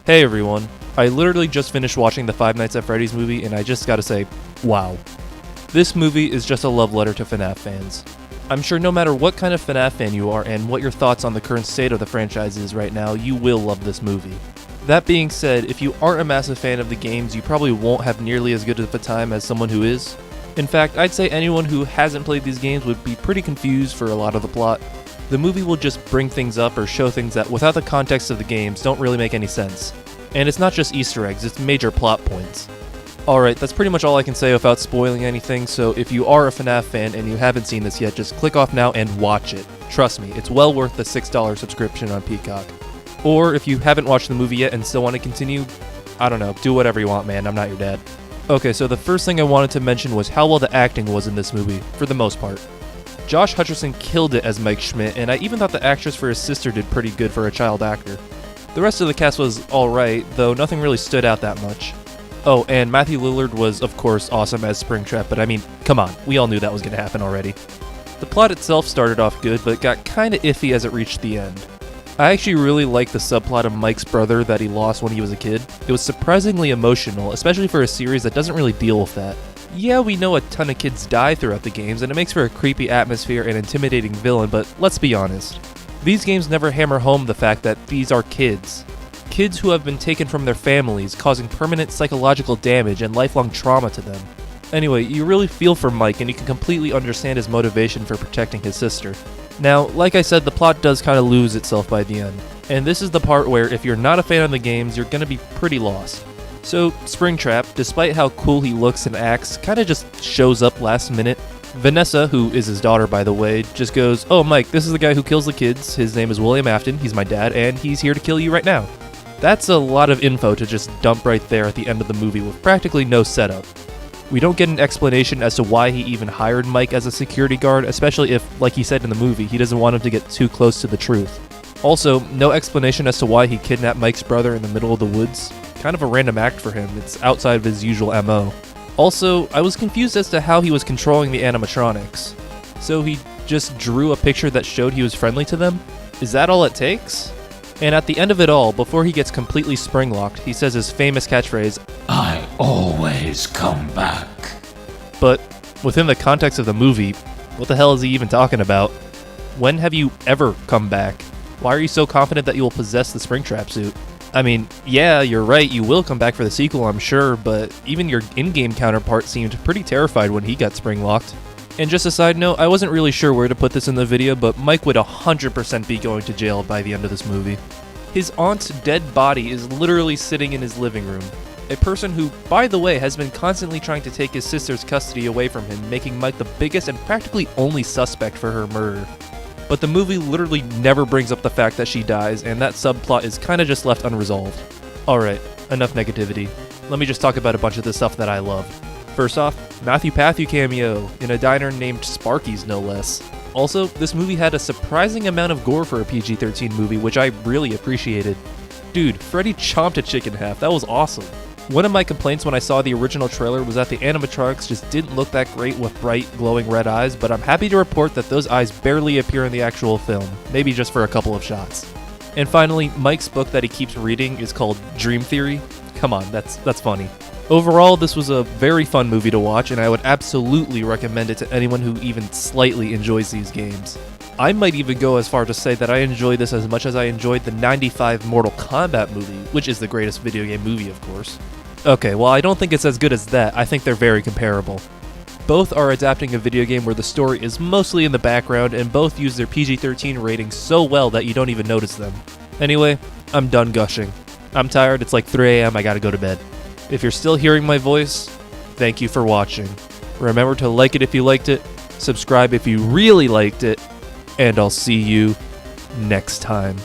Hey everyone, I literally just finished watching the Five Nights at Freddy's movie and I just gotta say, wow. This movie is just a love letter to FNaF fans. I'm sure no matter what kind of FNaF fan you are and what your thoughts on the current state of the franchise is right now, you will love this movie. That being said, if you aren't a massive fan of the games, you probably won't have nearly as good of a time as someone who is. In fact, I'd say anyone who hasn't played these games would be pretty confused for a lot of the plot. The movie will just bring things up or show things that, without the context of the games, don't really make any sense. And it's not just Easter eggs, it's major plot points. Alright, that's pretty much all I can say without spoiling anything, so if you are a FNaF fan and you haven't seen this yet, just click off now and watch it. Trust me, it's well worth the $6 subscription on Peacock. Or if you haven't watched the movie yet and still want to continue, I don't know, do whatever you want, man, I'm not your dad. Okay, so the first thing I wanted to mention was how well the acting was in this movie, for the most part. Josh Hutcherson killed it as Mike Schmidt, and I even thought the actress for his sister did pretty good for a child actor. The rest of the cast was alright, though nothing really stood out that much. Oh, and Matthew Lillard was, of course, awesome as Springtrap, but I mean, come on, we all knew that was going to happen already. The plot itself started off good, but got kinda iffy as it reached the end. I actually really liked the subplot of Mike's brother that he lost when he was a kid. It was surprisingly emotional, especially for a series that doesn't really deal with that. Yeah, we know a ton of kids die throughout the games, and it makes for a creepy atmosphere and intimidating villain, but let's be honest. These games never hammer home the fact that these are kids. Kids who have been taken from their families, causing permanent psychological damage and lifelong trauma to them. Anyway, you really feel for Mike, and you can completely understand his motivation for protecting his sister. Now, like I said, the plot does kinda lose itself by the end. And this is the part where if you're not a fan of the games, you're gonna be pretty lost. So, Springtrap, despite how cool he looks and acts, kinda just shows up last minute. Vanessa, who is his daughter by the way, just goes, "Oh Mike, this is the guy who kills the kids, his name is William Afton, he's my dad, and he's here to kill you right now." That's a lot of info to just dump right there at the end of the movie with practically no setup. We don't get an explanation as to why he even hired Mike as a security guard, especially if, like he said in the movie, he doesn't want him to get too close to the truth. Also, no explanation as to why he kidnapped Mike's brother in the middle of the woods. Kind of a random act for him, it's outside of his usual MO. Also, I was confused as to how he was controlling the animatronics. So he just drew a picture that showed he was friendly to them? Is that all it takes? And at the end of it all, before he gets completely spring-locked, he says his famous catchphrase, "I always come back." But within the context of the movie, what the hell is he even talking about? When have you ever come back? Why are you so confident that you will possess the Springtrap suit? I mean, yeah, you're right, you will come back for the sequel, I'm sure, but even your in-game counterpart seemed pretty terrified when he got spring-locked. And just a side note, I wasn't really sure where to put this in the video, but Mike would 100% be going to jail by the end of this movie. His aunt's dead body is literally sitting in his living room. A person who, by the way, has been constantly trying to take his sister's custody away from him, making Mike the biggest and practically only suspect for her murder. But the movie literally never brings up the fact that she dies, and that subplot is kinda just left unresolved. Alright, enough negativity. Let me just talk about a bunch of the stuff that I love. First off, Matthew Patthew cameo, in a diner named Sparky's no less. Also, this movie had a surprising amount of gore for a PG-13 movie, which I really appreciated. Dude, Freddy chomped a chick in half, that was awesome. One of my complaints when I saw the original trailer was that the animatronics just didn't look that great with bright, glowing red eyes, but I'm happy to report that those eyes barely appear in the actual film, maybe just for a couple of shots. And finally, Mike's book that he keeps reading is called Dream Theory. Come on, that's funny. Overall, this was a very fun movie to watch, and I would absolutely recommend it to anyone who even slightly enjoys these games. I might even go as far to say that I enjoyed this as much as I enjoyed the '95 Mortal Kombat movie, which is the greatest video game movie, of course. Okay, well, I don't think it's as good as that, I think they're very comparable. Both are adapting a video game where the story is mostly in the background, and both use their PG-13 ratings so well that you don't even notice them. Anyway, I'm done gushing. I'm tired, it's like 3 AM, I gotta go to bed. If you're still hearing my voice, thank you for watching. Remember to like it if you liked it, subscribe if you really liked it, and I'll see you next time.